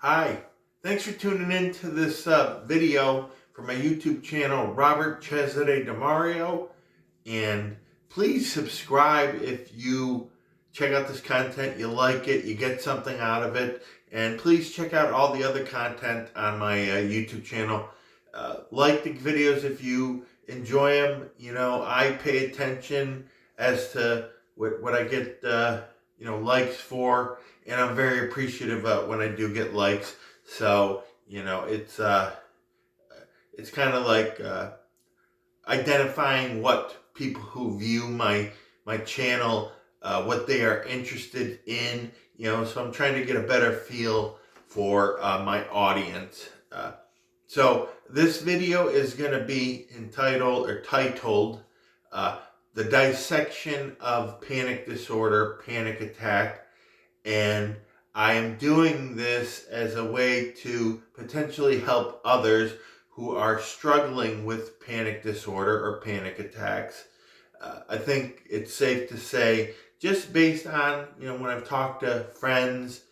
Hi, thanks for tuning in to this video for my YouTube channel, Robert Cesare DeMario. And please subscribe if you check out this content, you like it, you get something out of it. And please check out all the other content on my YouTube channel. Like the videos if you enjoy them. You know, I pay attention as to what I get likes for, and I'm very appreciative when I do get likes. So it's kind of like identifying what people who view my channel, what they are interested in. So I'm trying to get a better feel for my audience. So this video is going to be titled The Dissection of Panic Disorder, Panic Attack. And I am doing this as a way to potentially help others who are struggling with panic disorder or panic attacks. I think it's safe to say, just based on, when I've talked to friends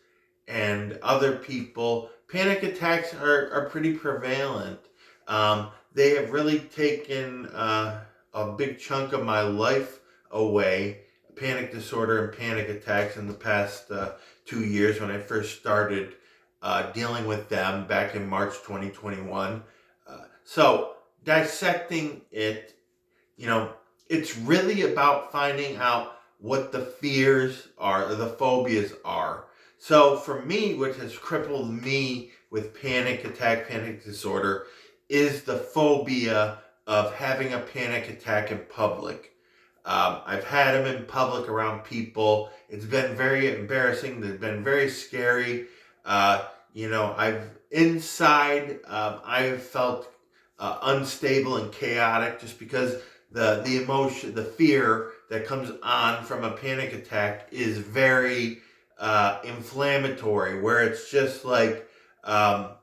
and other people, panic attacks are pretty prevalent. They have really taken a big chunk of my life away. Panic disorder and panic attacks in the past 2 years, when I first started dealing with them back in March 2021. So dissecting it, it's really about finding out what the fears are, or the phobias are. So for me, what has crippled me with panic attack, panic disorder, is the phobia of having a panic attack in public. I've had them in public around people. It's been very embarrassing. It's been very scary. I've felt unstable and chaotic, just because the emotion, the fear that comes on from a panic attack is very inflammatory, where it's just like, the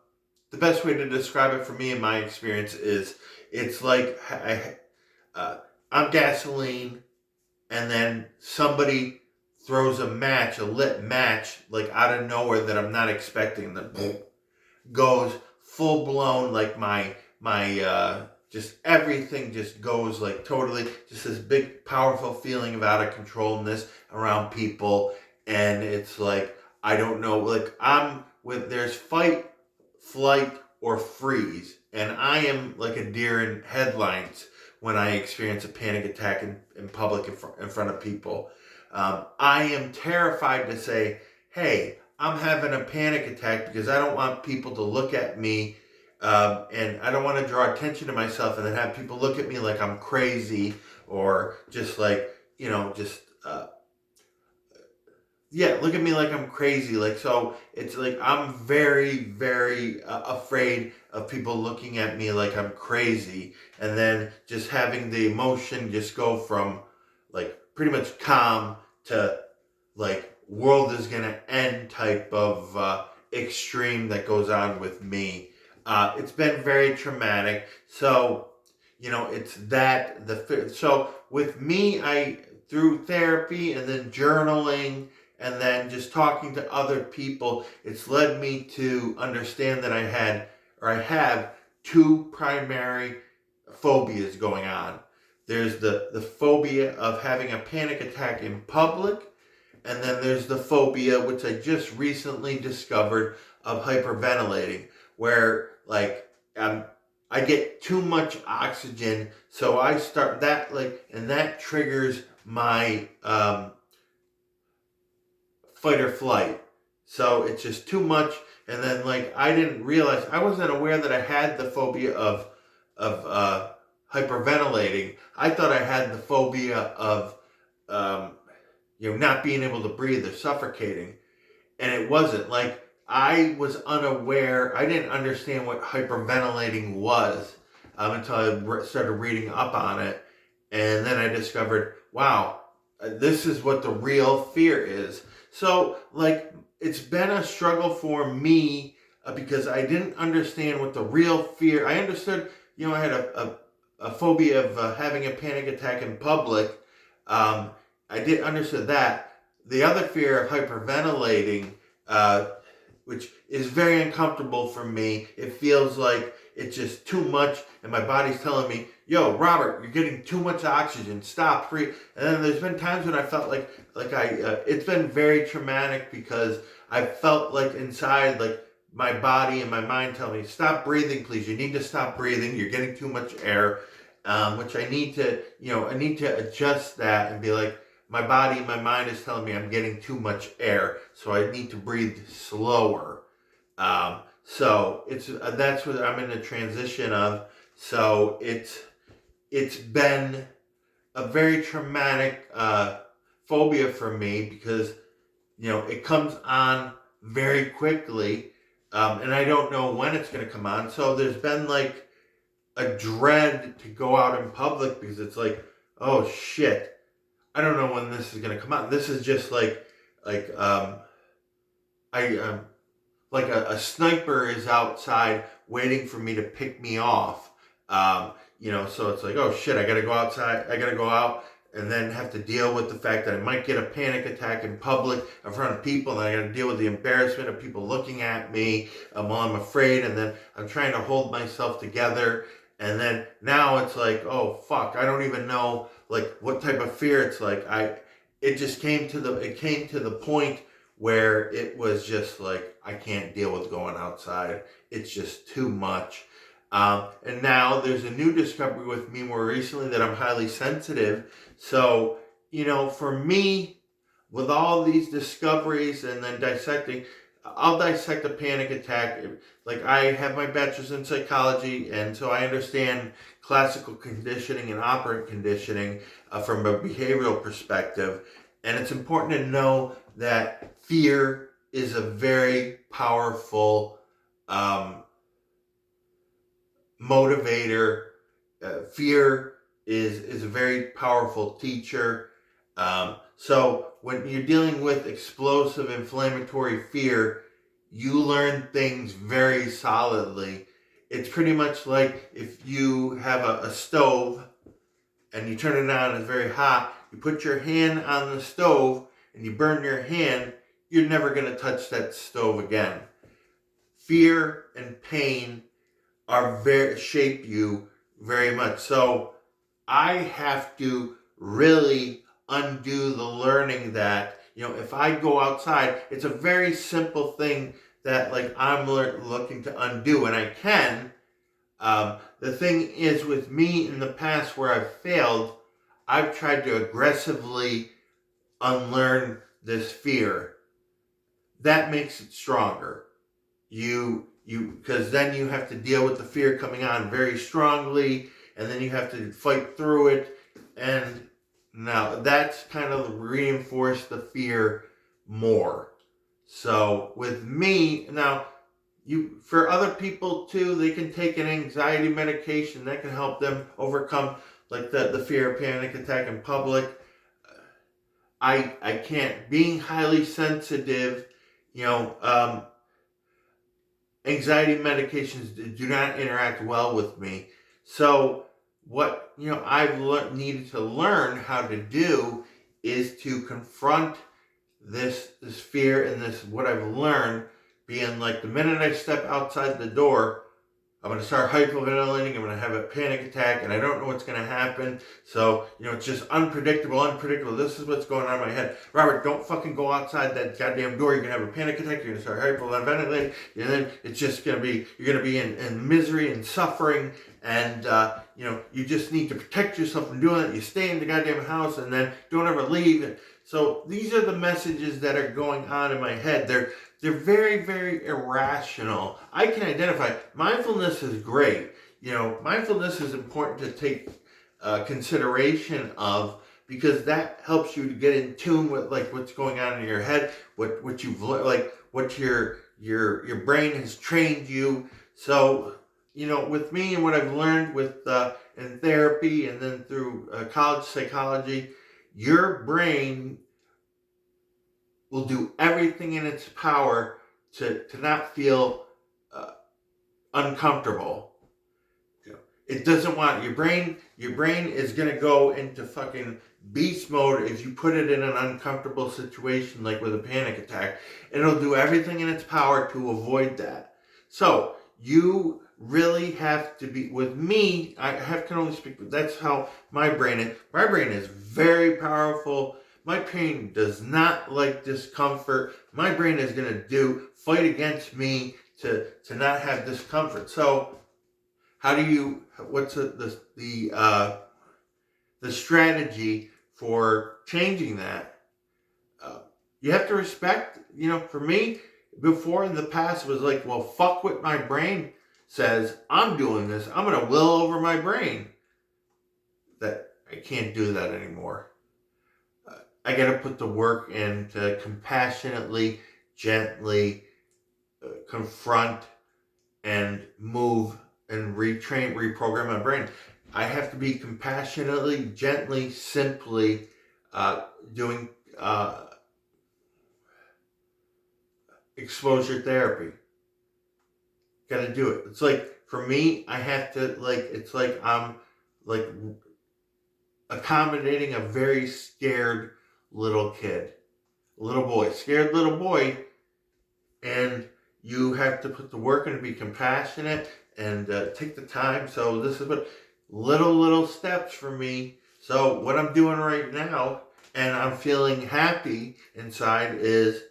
best way to describe it for me in my experience is, it's like I'm gasoline, and then somebody throws a lit match, like out of nowhere, that I'm not expecting, that goes full blown, like my just everything just goes like totally, just this big powerful feeling of out of controlness around people. And it's like, I don't know, like there's fight, flight, or freeze, and I am like a deer in headlights when I experience a panic attack in public, in front of people. I am terrified to say, hey, I'm having a panic attack, because I don't want people to look at me, and I don't want to draw attention to myself and then have people look at me like I'm crazy, or just like, look at me like I'm crazy. So it's like, I'm very, very afraid of people looking at me like I'm crazy. And then just having the emotion just go from like pretty much calm to like world is going to end type of extreme that goes on with me. It's been very traumatic. So, it's that, so with me, through therapy and then journaling, and then just talking to other people, it's led me to understand that I have two primary phobias going on. There's the phobia of having a panic attack in public, and then there's the phobia, which I just recently discovered, of hyperventilating, where like I get too much oxygen, so I start that, and that triggers my fight or flight. So it's just too much. And then I didn't realize, I wasn't aware that I had the phobia of hyperventilating. I thought I had the phobia of not being able to breathe, or suffocating. And it wasn't. I was unaware. I didn't understand what hyperventilating was until I started reading up on it. And then I discovered, wow, this is what the real fear is. So, it's been a struggle for me, because I didn't understand what the real fear. I understood, I had a phobia of having a panic attack in public. I did understand that. The other fear of hyperventilating which is very uncomfortable for me. It feels like it's just too much, and my body's telling me, yo, Robert, you're getting too much oxygen, stop, breathe. And then there's been times when I felt like it's been very traumatic, because I felt like inside, like my body and my mind tell me, stop breathing, please. You need to stop breathing. You're getting too much air, which I need to, I need to adjust that and be like, my body, my mind is telling me I'm getting too much air, so I need to breathe slower. So that's what I'm in the transition of. So it's been a very traumatic phobia for me, because it comes on very quickly, and I don't know when it's going to come on. So there's been like a dread to go out in public, because it's like, oh shit, I don't know when this is going to come out. This is just like I like a sniper is outside waiting for me to pick me off. So it's like, oh shit, I gotta go outside, I gotta go out and then have to deal with the fact that I might get a panic attack in public in front of people, and I gotta deal with the embarrassment of people looking at me while I'm afraid, and then I'm trying to hold myself together. And then now it's like, oh fuck, I don't even know like what type of fear it's like. It came to the point where it was just like, I can't deal with going outside. It's just too much. And now there's a new discovery with me more recently, that I'm highly sensitive. So, for me, with all these discoveries and then dissecting, I'll dissect a panic attack. Like, I have my bachelor's in psychology, and so I understand classical conditioning and operant conditioning from a behavioral perspective. And it's important to know that fear is a very powerful motivator. Fear is a very powerful teacher. So when you're dealing with explosive inflammatory fear, you learn things very solidly. It's pretty much like if you have a stove and you turn it on, it's very hot, you put your hand on the stove and you burn your hand, you're never going to touch that stove again. Fear and pain shape you very much. So I have to really undo the learning that, if I go outside, it's a very simple thing that like I'm looking to undo, and I can. The thing is, with me in the past where I've failed, I've tried to aggressively unlearn this fear. That makes it stronger. Because then you have to deal with the fear coming on very strongly, and then you have to fight through it. And now that's kind of reinforced the fear more. So with me, now for other people too, they can take an anxiety medication that can help them overcome like the fear of panic attack in public. I can't. Being highly sensitive, anxiety medications do not interact well with me. So what I've needed to learn how to do is to confront this fear, and this what I've learned being like, the minute I step outside the door, I'm going to start hyperventilating, I'm going to have a panic attack, and I don't know what's going to happen. So, it's just unpredictable. This is what's going on in my head. Robert, don't fucking go outside that goddamn door. You're going to have a panic attack. You're going to start hyperventilating. And then it's just going to be, you're going to be in misery and suffering. And, you just need to protect yourself from doing it. You stay in the goddamn house and then don't ever leave. So these are the messages that are going on in my head. They're very, very irrational. I can identify. Mindfulness is great. Mindfulness is important to take consideration of, because that helps you to get in tune with like what's going on in your head, what you've like what your brain has trained you. So with me and what I've learned with in therapy and then through college psychology, your brain will do everything in its power to not feel uncomfortable. It doesn't want your brain is going to go into fucking beast mode if you put it in an uncomfortable situation like with a panic attack. It'll do everything in its power to avoid that. So you really have to be, with me, can only speak, that's how my brain is. My brain is very powerful. My brain does not like discomfort. My brain is going to fight against me to not have discomfort. So how do you, what's the strategy for changing that? You have to respect, for me, before in the past it was like, well, fuck what my brain says. I'm doing this. I'm going to will over my brain. That I can't do that anymore. I got to put the work in to compassionately, gently confront and move and reprogram my brain. I have to be compassionately, gently, simply doing exposure therapy. Got to do it. It's like, for me, I have to, it's like I'm accommodating a very scared little kid, scared little boy, and you have to put the work in to be compassionate and take the time. So this is what little steps for me. So what I'm doing right now, and I'm feeling happy inside, is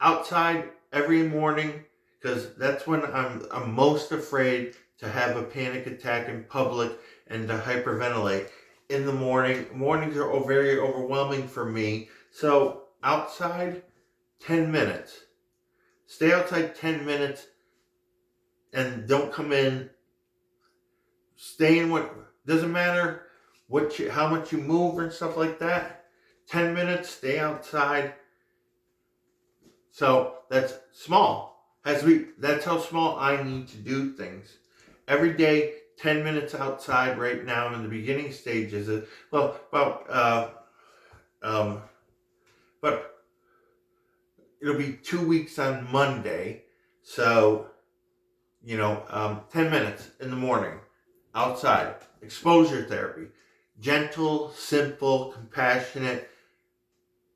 outside every morning, because that's when I'm most afraid to have a panic attack in public and to hyperventilate. In the mornings are very overwhelming for me. So outside, 10 minutes. Stay outside 10 minutes and don't come in. Stay in doesn't matter how much you move and stuff like that. 10 minutes, stay outside. So that's small. That's how small I need to do things. Every day, 10 minutes outside right now in the beginning stages. But it'll be 2 weeks on Monday. So, 10 minutes in the morning outside. Exposure therapy. Gentle, simple, compassionate.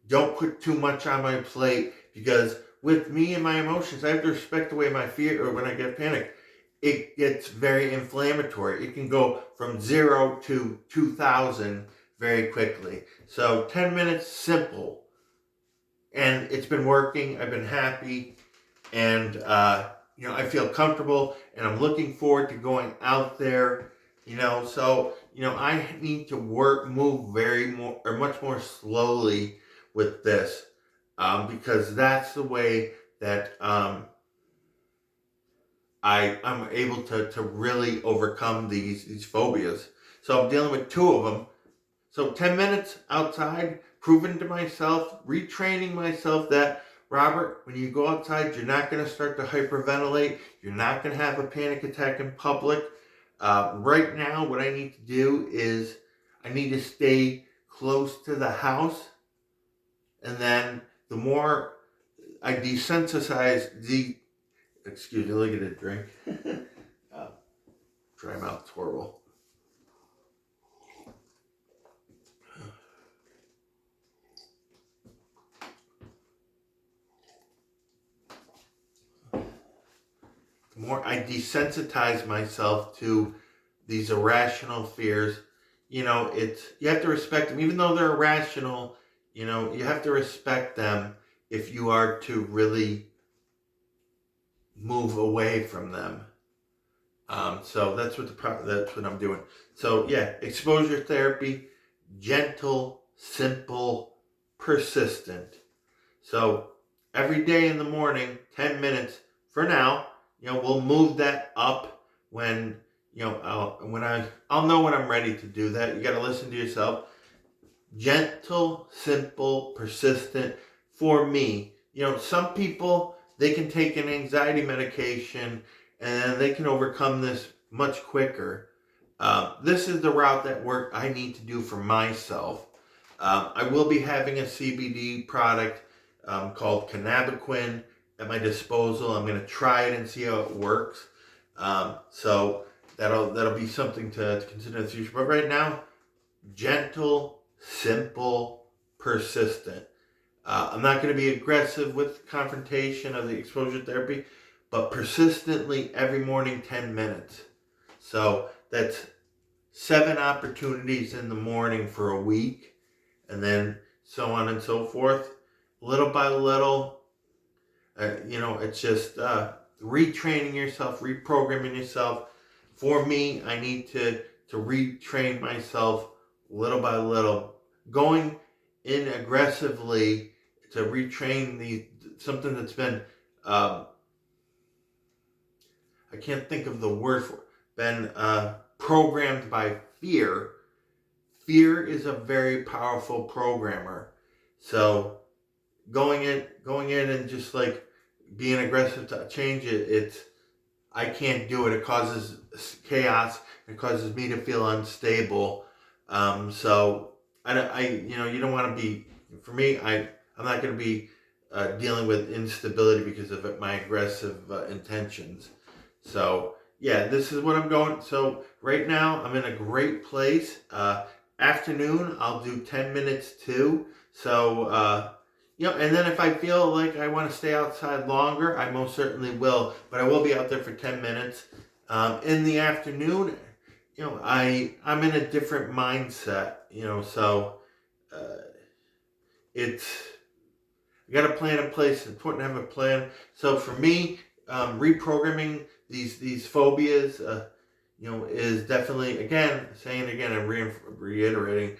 Don't put too much on my plate, because with me and my emotions, I have to respect the way my fear, or when I get panicked, it gets very inflammatory. It can go from 0 to 2,000 very quickly. So 10 minutes, simple. And it's been working. I've been happy. And, I feel comfortable. And I'm looking forward to going out there. So, I need to move much more slowly with this. Because that's the way that I'm able to really overcome these phobias. So I'm dealing with 2 of them. So 10 minutes outside, proving to myself, retraining myself that, Robert, when you go outside, you're not going to start to hyperventilate. You're not going to have a panic attack in public. Right now, what I need to do is I need to stay close to the house. And then the more I desensitize excuse me, look at a drink. Dry mouth, it's horrible. The more I desensitize myself to these irrational fears, you have to respect them. Even though they're irrational, you have to respect them if you are to really move away from them. So that's what I'm doing. So yeah, exposure therapy, gentle, simple, persistent. So every day in the morning, 10 minutes for now. We'll move that up when I'll know when I'm ready to do that. You got to listen to yourself. Gentle, simple, persistent. For me, some people, they can take an anxiety medication and they can overcome this much quicker. This is the route that I need to do for myself. I will be having a CBD product called cannabiquin at my disposal. I'm going to try it and see how it works. So that'll be something to consider in the future. But right now, gentle, simple, persistent. I'm not going to be aggressive with confrontation of the exposure therapy, but persistently every morning 10 minutes. So that's 7 opportunities in the morning for a week, and then so on and so forth. Little by little, it's just retraining yourself, reprogramming yourself. For me, I need to retrain myself little by little, going in aggressively to retrain something that's been I can't think of the word for it, been programmed by fear. Fear is a very powerful programmer. So going in and just like being aggressive to change it, I can't do it. It causes chaos. It causes me to feel unstable. So you don't want to be. For me, I'm not going to be dealing with instability because of my aggressive intentions. So yeah, this is what I'm going. So right now I'm in a great place. Afternoon, I'll do 10 minutes too. So and then if I feel like I want to stay outside longer, I most certainly will. But I will be out there for 10 minutes. In the afternoon, I'm in a different mindset. So it's I got a plan in place. It's important to have a plan. So for me, reprogramming these phobias, is definitely, again, saying it again and reiterating,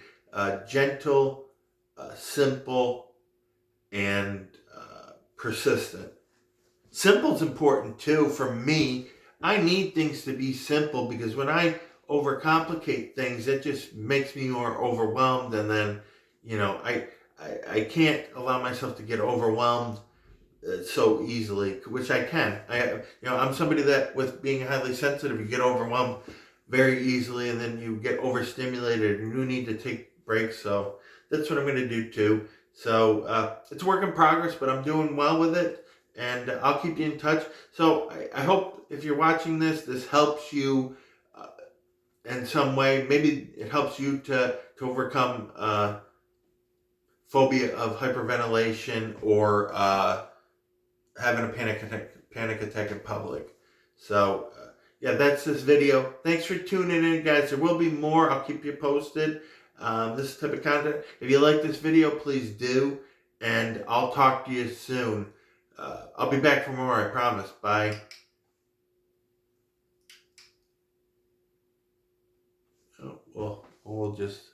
gentle, simple, and persistent. Simple's important too. For me, I need things to be simple because when I overcomplicate things, it just makes me more overwhelmed, and then I can't allow myself to get overwhelmed so easily, which I can. I'm somebody that, with being highly sensitive, you get overwhelmed very easily, and then you get overstimulated, and you need to take breaks. So that's what I'm going to do too. So it's a work in progress, but I'm doing well with it, and I'll keep you in touch. So I hope if you're watching this helps you in some way. Maybe it helps you to overcome phobia of hyperventilation or having a panic attack in public. So that's this video. Thanks for tuning in, guys. There will be more. I'll keep you posted. This type of content. If you like this video, please do, and I'll talk to you soon. I'll be back for more, I promise. Bye. Oh, well, we'll just